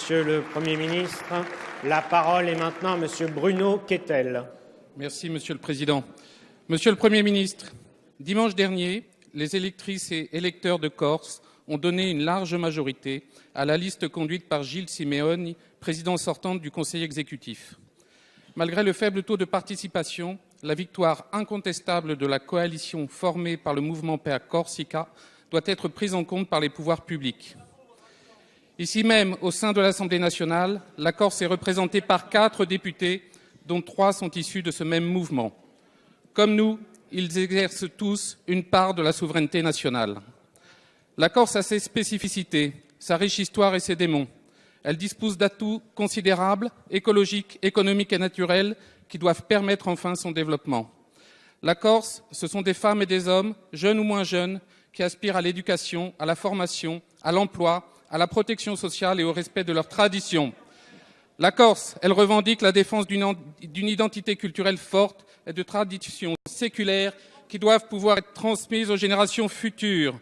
Monsieur le Premier ministre. La parole est maintenant à Monsieur Bruno Kettel. Merci, Monsieur le Président. Monsieur le Premier ministre, dimanche dernier, les électrices et électeurs de Corse ont donné une large majorité à la liste conduite par Gilles Simeoni, président sortant du Conseil exécutif. Malgré le faible taux de participation, la victoire incontestable de la coalition formée par le mouvement Per Corsica doit être prise en compte par les pouvoirs publics. Ici même, au sein de l'Assemblée nationale, la Corse est représentée par 4 députés, dont 3 sont issus de ce même mouvement. Comme nous, ils exercent tous une part de la souveraineté nationale. La Corse a ses spécificités, sa riche histoire et ses démons. Elle dispose d'atouts considérables, écologiques, économiques et naturels, qui doivent permettre enfin son développement. La Corse, ce sont des femmes et des hommes, jeunes ou moins jeunes, qui aspirent à l'éducation, à la formation, à l'emploi, à la protection sociale et au respect de leurs traditions. La Corse, elle revendique la défense d'une identité culturelle forte et de traditions séculaires qui doivent pouvoir être transmises aux générations futures.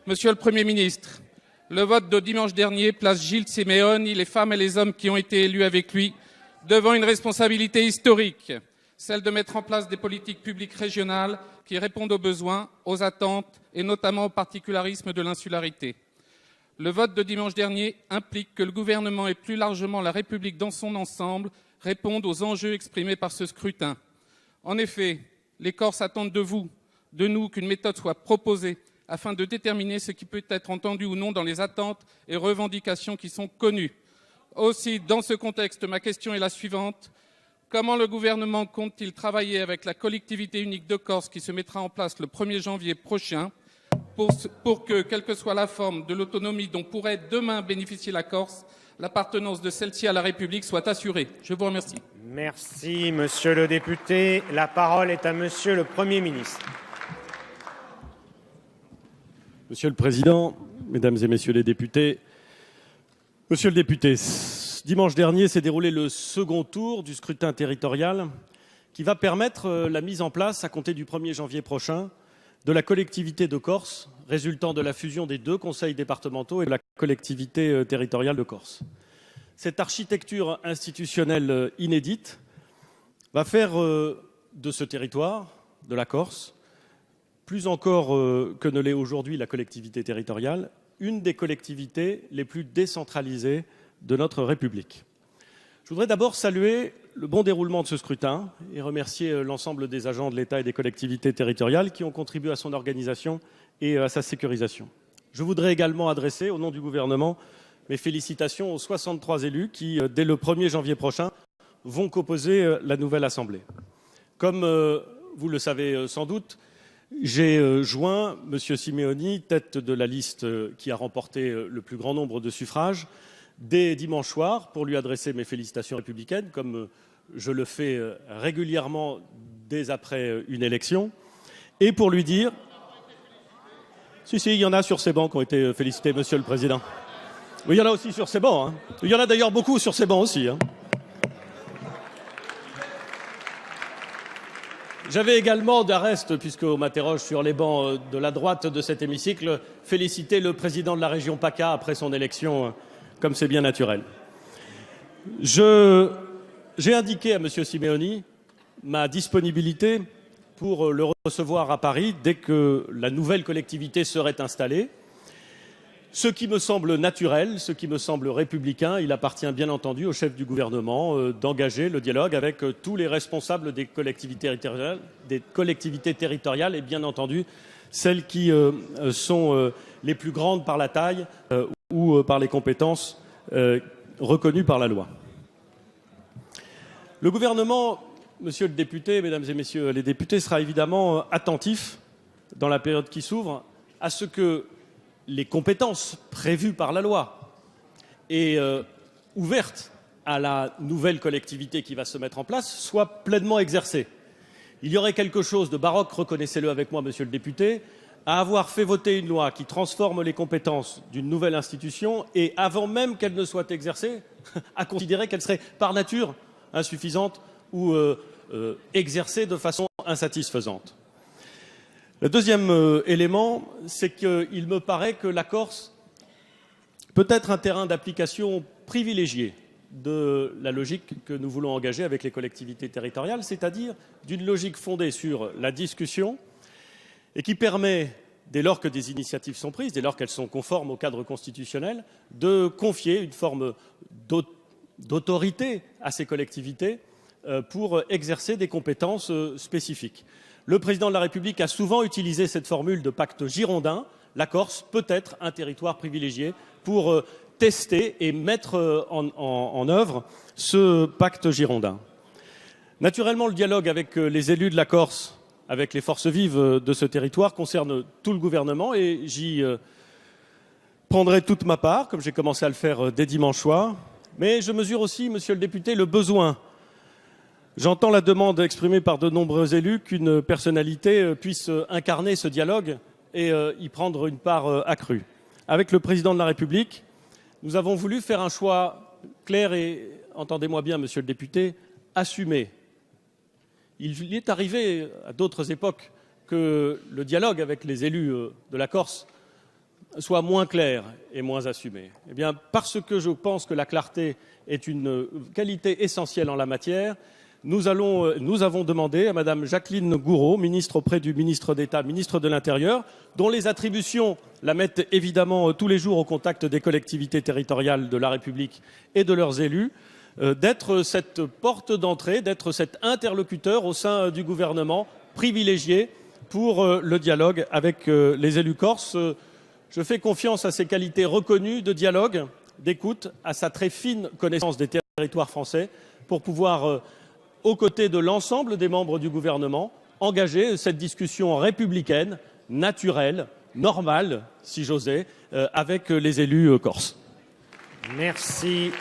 Monsieur le Premier ministre, le vote de dimanche dernier place Gilles Simeoni, les femmes et les hommes qui ont été élus avec lui, devant une responsabilité historique, celle de mettre en place des politiques publiques régionales qui répondent aux besoins, aux attentes et notamment aux particularismes de l'insularité. Le vote de dimanche dernier implique que le gouvernement et plus largement la République dans son ensemble répondent aux enjeux exprimés par ce scrutin. En effet, les Corses attendent de vous, de nous, qu'une méthode soit proposée afin de déterminer ce qui peut être entendu ou non dans les attentes et revendications qui sont connues. Aussi, dans ce contexte, ma question est la suivante. Comment le gouvernement compte-t-il travailler avec la collectivité unique de Corse qui se mettra en place le 1er janvier prochain pour que, quelle que soit la forme de l'autonomie dont pourrait demain bénéficier la Corse, l'appartenance de celle-ci à la République soit assurée? Je vous remercie. Merci, Monsieur le député. La parole est à Monsieur le Premier ministre. Monsieur le Président, Mesdames et Messieurs les députés, Monsieur le député, dimanche dernier s'est déroulé le second tour du scrutin territorial qui va permettre la mise en place, à compter du 1er janvier prochain, de la collectivité de Corse, résultant de la fusion des 2 conseils départementaux et de la collectivité territoriale de Corse. Cette architecture institutionnelle inédite va faire de ce territoire, de la Corse, plus encore que ne l'est aujourd'hui la collectivité territoriale, une des collectivités les plus décentralisées de notre République. Je voudrais d'abord saluer le bon déroulement de ce scrutin et remercier l'ensemble des agents de l'État et des collectivités territoriales qui ont contribué à son organisation et à sa sécurisation. Je voudrais également adresser, au nom du gouvernement, mes félicitations aux 63 élus qui, dès le 1er janvier prochain, vont composer la nouvelle Assemblée. Comme vous le savez sans doute, j'ai joint M. Simeoni, tête de la liste qui a remporté le plus grand nombre de suffrages, dès dimanche soir, pour lui adresser mes félicitations républicaines, comme je le fais régulièrement dès après une élection, et pour lui dire... Si, il y en a sur ces bancs qui ont été félicités, Monsieur le Président. Oui, il y en a aussi sur ces bancs. Il y en a d'ailleurs beaucoup sur ces bancs aussi. J'avais également, d'Arrest, puisqu'on m'interroge sur les bancs de la droite de cet hémicycle, félicité le président de la région PACA après son élection, comme c'est bien naturel. J'ai indiqué à M. Simeoni ma disponibilité pour le recevoir à Paris dès que la nouvelle collectivité serait installée. Ce qui me semble naturel, ce qui me semble républicain, il appartient bien entendu au chef du gouvernement d'engager le dialogue avec tous les responsables des collectivités territoriales et bien entendu celles qui sont les plus grandes par la taille ou par les compétences reconnues par la loi. Le gouvernement, Monsieur le député, Mesdames et Messieurs les députés, sera évidemment attentif dans la période qui s'ouvre à ce que les compétences prévues par la loi et ouvertes à la nouvelle collectivité qui va se mettre en place soient pleinement exercées. Il y aurait quelque chose de baroque, reconnaissez-le avec moi, Monsieur le député, à avoir fait voter une loi qui transforme les compétences d'une nouvelle institution et, avant même qu'elle ne soit exercée, à considérer qu'elle serait par nature insuffisante ou exercée de façon insatisfaisante. Le deuxième élément, c'est qu'il me paraît que la Corse peut être un terrain d'application privilégié de la logique que nous voulons engager avec les collectivités territoriales, c'est-à-dire d'une logique fondée sur la discussion et qui permet, dès lors que des initiatives sont prises, dès lors qu'elles sont conformes au cadre constitutionnel, de confier une forme d'autorité à ces collectivités pour exercer des compétences spécifiques. Le président de la République a souvent utilisé cette formule de pacte girondin. La Corse peut être un territoire privilégié pour tester et mettre en œuvre ce pacte girondin. Naturellement, le dialogue avec les élus de la Corse, avec les forces vives de ce territoire, concerne tout le gouvernement et j'y prendrai toute ma part, comme j'ai commencé à le faire dès dimanche soir. Mais je mesure aussi, monsieur le député, le besoin. J'entends la demande exprimée par de nombreux élus qu'une personnalité puisse incarner ce dialogue et y prendre une part accrue. Avec le président de la République, nous avons voulu faire un choix clair et, entendez-moi bien, monsieur le député, assumé. Il est arrivé à d'autres époques que le dialogue avec les élus de la Corse soit moins clair et moins assumé. Eh bien, parce que je pense que la clarté est une qualité essentielle en la matière, nous avons demandé à Madame Jacqueline Gourault, ministre auprès du ministre d'État, ministre de l'Intérieur, dont les attributions la mettent évidemment tous les jours au contact des collectivités territoriales de la République et de leurs élus, d'être cette porte d'entrée, d'être cet interlocuteur au sein du gouvernement privilégié pour le dialogue avec les élus corses. Je fais confiance à ses qualités reconnues de dialogue, d'écoute, à sa très fine connaissance des territoires français pour pouvoir aux côtés de l'ensemble des membres du gouvernement, engager cette discussion républicaine, naturelle, normale, si j'osais, avec les élus corses. Merci.